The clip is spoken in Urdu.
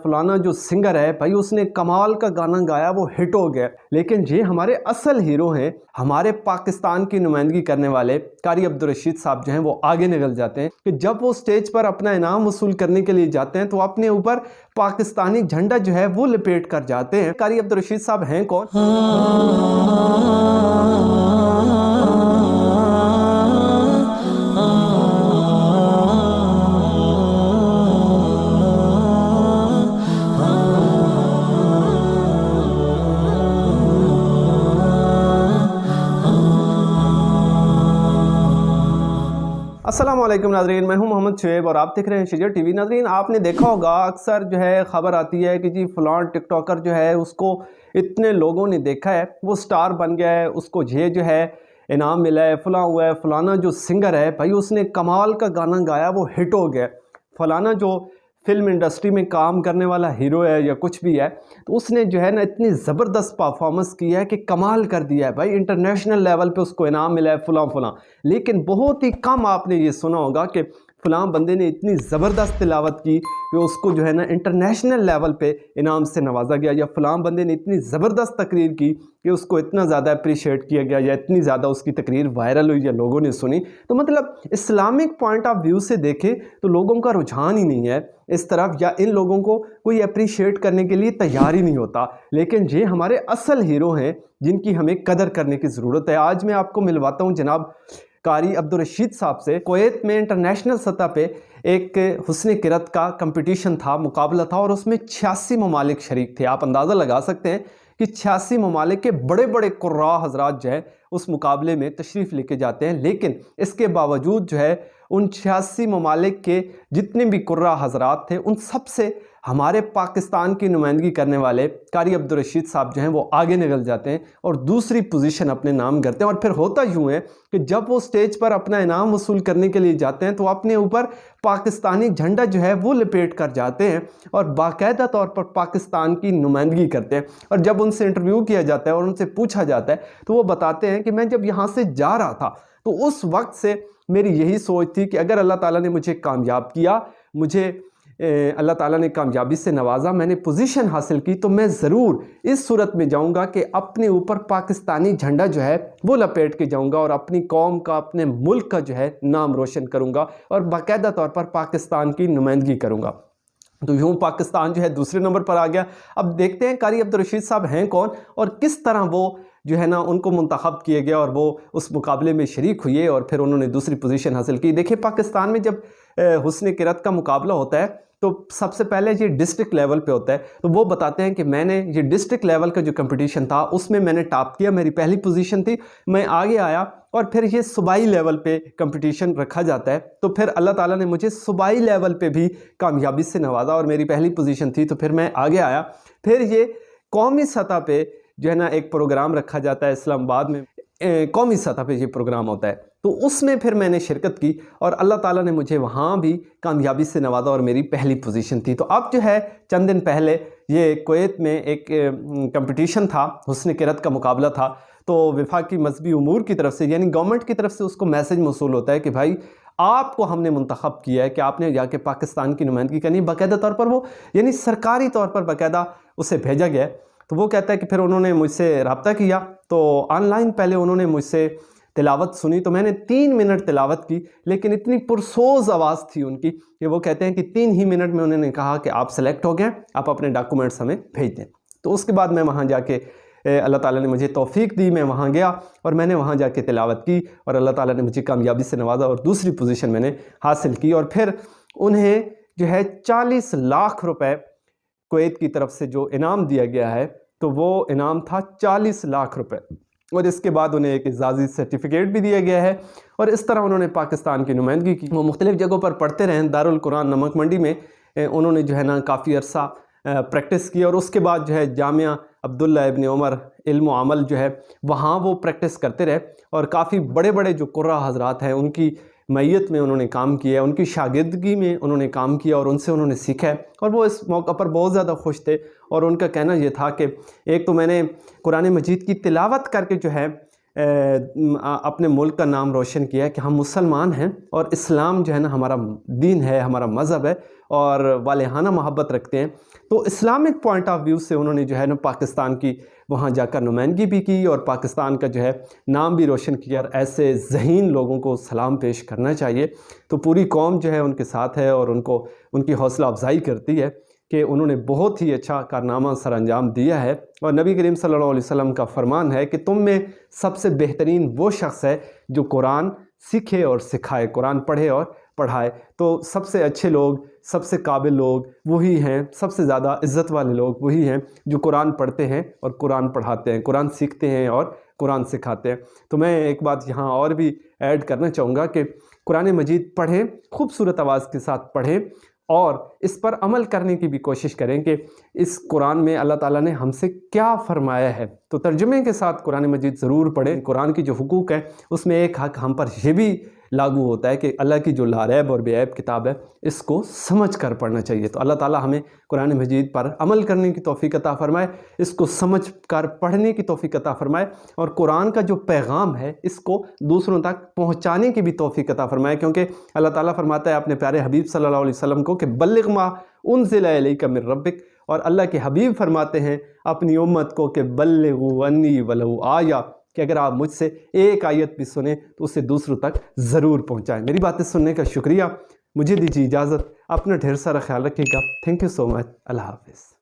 فلانا جو سنگر ہے بھائی اس نے کمال کا گانا گایا، وہ ہٹ ہو گیا، لیکن یہ ہمارے اصل ہیرو ہیں، ہمارے پاکستان کی نمائندگی کرنے والے قاری عبدالرشید صاحب جو ہیں وہ آگے نکل جاتے ہیں کہ جب وہ سٹیج پر اپنا انعام وصول کرنے کے لیے جاتے ہیں تو اپنے اوپر پاکستانی جھنڈا جو ہے وہ لپیٹ کر جاتے ہیں۔ قاری عبدالرشید صاحب ہیں کون؟ السلام علیکم ناظرین، میں ہوں محمد شعیب اور آپ دیکھ رہے ہیں شجر ٹی وی۔ ناظرین، آپ نے دیکھا ہوگا اکثر جو ہے خبر آتی ہے کہ جی فلان ٹک ٹاکر جو ہے اس کو اتنے لوگوں نے دیکھا ہے، وہ سٹار بن گیا ہے، اس کو یہ جو ہے انعام ملا ہے، فلاں ہوا ہے، فلانا جو سنگر ہے بھائی اس نے کمال کا گانا گایا، وہ ہٹ ہو گیا، فلانا جو فلم انڈسٹری میں کام کرنے والا ہیرو ہے یا کچھ بھی ہے تو اس نے جو ہے نا اتنی زبردست پرفارمنس کی ہے کہ کمال کر دیا ہے بھائی، انٹرنیشنل لیول پہ اس کو انعام ملا ہے فلاں فلاں۔ لیکن بہت ہی کم آپ نے یہ سنا ہوگا کہ فلاں بندے نے اتنی زبردست تلاوت کی کہ اس کو جو ہے نا انٹرنیشنل لیول پہ انعام سے نوازا گیا، یا فلاں بندے نے اتنی زبردست تقریر کی کہ اس کو اتنا زیادہ اپریشیٹ کیا گیا، یا اتنی زیادہ اس کی تقریر وائرل ہوئی یا لوگوں نے سنی۔ تو مطلب اسلامک پوائنٹ آف ویو سے دیکھیں تو لوگوں کا رجحان ہی نہیں ہے اس طرف، یا ان لوگوں کو کوئی اپریشیٹ کرنے کے لیے تیار ہی نہیں ہوتا۔ لیکن یہ ہمارے اصل ہیرو ہیں جن کی ہمیں قدر کرنے کی ضرورت ہے۔ آج میں آپ کو ملواتا ہوں جناب قاری عبدالرشید صاحب سے۔ کویت میں انٹرنیشنل سطح پہ ایک حسن قرأت کا کمپٹیشن تھا، مقابلہ تھا، اور اس میں 86 ممالک شریک تھے۔ آپ اندازہ لگا سکتے ہیں کہ 86 ممالک کے بڑے بڑے قراء حضرات جو ہے اس مقابلے میں تشریف لے کے جاتے ہیں، لیکن اس کے باوجود جو ہے ان 86 ممالک کے جتنے بھی قراء حضرات تھے ان سب سے ہمارے پاکستان کی نمائندگی کرنے والے قاری عبدالرشید صاحب جو ہیں وہ آگے نکل جاتے ہیں اور دوسری پوزیشن اپنے نام کرتے ہیں۔ اور پھر ہوتا یوں ہے کہ جب وہ سٹیج پر اپنا انعام وصول کرنے کے لیے جاتے ہیں تو اپنے اوپر پاکستانی جھنڈا جو ہے وہ لپیٹ کر جاتے ہیں اور باقاعدہ طور پر پاکستان کی نمائندگی کرتے ہیں۔ اور جب ان سے انٹرویو کیا جاتا ہے اور ان سے پوچھا جاتا ہے تو وہ بتاتے ہیں کہ میں جب یہاں سے جا رہا تھا تو اس وقت سے میری یہی سوچ تھی کہ اگر اللہ تعالیٰ نے مجھے کامیاب کیا، مجھے اللہ تعالیٰ نے کامیابی سے نوازا، میں نے پوزیشن حاصل کی، تو میں ضرور اس صورت میں جاؤں گا کہ اپنے اوپر پاکستانی جھنڈا جو ہے وہ لپیٹ کے جاؤں گا اور اپنی قوم کا، اپنے ملک کا جو ہے نام روشن کروں گا اور باقاعدہ طور پر پاکستان کی نمائندگی کروں گا۔ تو یوں پاکستان جو ہے دوسرے نمبر پر آ گیا۔ اب دیکھتے ہیں قاری عبدالرشید صاحب ہیں کون اور کس طرح وہ جو ہے نا ان کو منتخب کیے گیا اور وہ اس مقابلے میں شریک ہوئے اور پھر انہوں نے دوسری پوزیشن حاصل کی۔ دیکھیں، پاکستان میں جب حسن قرأت کا مقابلہ ہوتا ہے تو سب سے پہلے یہ ڈسٹرکٹ لیول پہ ہوتا ہے، تو وہ بتاتے ہیں کہ میں نے یہ ڈسٹرکٹ لیول کا جو کمپٹیشن تھا اس میں نے ٹاپ کیا، میری پہلی پوزیشن تھی، میں آگے آیا، اور پھر یہ صوبائی لیول پہ کمپٹیشن رکھا جاتا ہے تو پھر اللہ تعالیٰ نے مجھے صوبائی لیول پہ بھی کامیابی سے نوازا اور میری پہلی پوزیشن تھی تو پھر میں آگے آیا۔ پھر یہ قومی سطح پہ جو ہے نا ایک پروگرام رکھا جاتا ہے اسلام آباد میں، قومی سطح پہ یہ پروگرام ہوتا ہے، تو اس میں پھر میں نے شرکت کی اور اللہ تعالیٰ نے مجھے وہاں بھی کامیابی سے نوازا اور میری پہلی پوزیشن تھی۔ تو اب جو ہے چند دن پہلے یہ کویت میں ایک کمپٹیشن تھا، حسن قرأت کا مقابلہ تھا، تو وفاقی مذہبی امور کی طرف سے یعنی گورنمنٹ کی طرف سے اس کو میسج موصول ہوتا ہے کہ بھائی آپ کو ہم نے منتخب کیا ہے کہ آپ نے جا کے پاکستان کی نمائندگی کرنی۔ باقاعدہ طور پر وہ یعنی سرکاری طور پر باقاعدہ اسے بھیجا گیا ہے۔ تو وہ کہتا ہے کہ پھر انہوں نے مجھ سے رابطہ کیا، تو آن لائن پہلے انہوں نے مجھ سے تلاوت سنی، تو میں نے 3 منٹ تلاوت کی، لیکن اتنی پرسوز آواز تھی ان کی کہ وہ کہتے ہیں کہ 3 ہی منٹ میں انہوں نے کہا کہ آپ سلیکٹ ہو گئے، آپ اپنے ڈاکومنٹس ہمیں بھیج دیں۔ تو اس کے بعد میں وہاں جا کے اللہ تعالیٰ نے مجھے توفیق دی، میں وہاں گیا اور میں نے وہاں جا کے تلاوت کی اور اللہ تعالیٰ نے مجھے کامیابی سے نوازا اور دوسری پوزیشن میں نے حاصل کی۔ اور پھر انہیں جو ہے 40 لاکھ روپے کویت کی طرف سے جو انعام دیا گیا ہے تو وہ انعام تھا 40 لاکھ روپے، اور اس کے بعد انہیں ایک اعزازی سرٹیفکیٹ بھی دیا گیا ہے۔ اور اس طرح انہوں نے پاکستان کی نمائندگی کی۔ وہ مختلف جگہوں پر پڑھتے رہے، دارالقرآن نمک منڈی میں انہوں نے جو ہے نا کافی عرصہ پریکٹس کی، اور اس کے بعد جو ہے جامعہ عبداللہ ابن عمر علم و عمل جو ہے وہاں وہ پریکٹس کرتے رہے، اور کافی بڑے بڑے جو قراء حضرات ہیں ان کی معیت میں انہوں نے کام کیا ہے، ان کی شاگردگی میں انہوں نے کام کیا اور ان سے انہوں نے سیکھا ہے، اور وہ اس موقع پر بہت زیادہ خوش تھے۔ اور ان کا کہنا یہ تھا کہ ایک تو میں نے قرآن مجید کی تلاوت کر کے جو ہے اپنے ملک کا نام روشن کیا ہے کہ ہم مسلمان ہیں اور اسلام جو ہے نا ہمارا دین ہے، ہمارا مذہب ہے اور والہانہ محبت رکھتے ہیں۔ تو اسلامک پوائنٹ آف ویو سے انہوں نے جو ہے نا پاکستان کی وہاں جا کر نمائندگی بھی کی اور پاکستان کا جو ہے نام بھی روشن کیا، اور ایسے ذہین لوگوں کو سلام پیش کرنا چاہیے۔ تو پوری قوم جو ہے ان کے ساتھ ہے اور ان کی حوصلہ افزائی کرتی ہے کہ انہوں نے بہت ہی اچھا کارنامہ سر انجام دیا ہے، اور نبی کریم صلی اللہ علیہ وسلم کا فرمان ہے کہ تم میں سب سے بہترین وہ شخص ہے جو قرآن سیکھے اور سکھائے، قرآن پڑھے اور پڑھائے۔ تو سب سے اچھے لوگ، سب سے قابل لوگ وہی ہیں، سب سے زیادہ عزت والے لوگ وہی ہیں جو قرآن پڑھتے ہیں اور قرآن پڑھاتے ہیں، قرآن سیکھتے ہیں اور قرآن سکھاتے ہیں۔ تو میں ایک بات یہاں اور بھی ایڈ کرنا چاہوں گا کہ قرآن مجید پڑھیں، خوبصورت آواز کے ساتھ پڑھیں اور اس پر عمل کرنے کی بھی کوشش کریں کہ اس قرآن میں اللہ تعالیٰ نے ہم سے کیا فرمایا ہے۔ تو ترجمے کے ساتھ قرآن مجید ضرور پڑھیں۔ قرآن کی جو حقوق ہیں اس میں ایک حق ہم پر یہ بھی لاگو ہوتا ہے کہ اللہ کی جو لاریب اور بے عیب کتاب ہے اس کو سمجھ کر پڑھنا چاہیے۔ تو اللہ تعالیٰ ہمیں قرآن مجید پر عمل کرنے کی توفیق عطا فرمائے، اس کو سمجھ کر پڑھنے کی توفیق عطا فرمائے، اور قرآن کا جو پیغام ہے اس کو دوسروں تک پہنچانے کی بھی توفیق عطا فرمائے، کیونکہ اللہ تعالیٰ فرماتا ہے اپنے پیارے حبیب صلی اللہ علیہ وسلم کو کہ بلغ ما انزل الیک من ربک، اور اللہ کے حبیب فرماتے ہیں اپنی امت کو کہ بلغوا انی ولو آیہ، کہ اگر آپ مجھ سے ایک آیت بھی سنیں تو اسے دوسروں تک ضرور پہنچائیں۔ میری باتیں سننے کا شکریہ، مجھے دیجیے اجازت، اپنا ڈھیر سارا خیال رکھیے گا۔ تھینک یو سو مچ، اللہ حافظ۔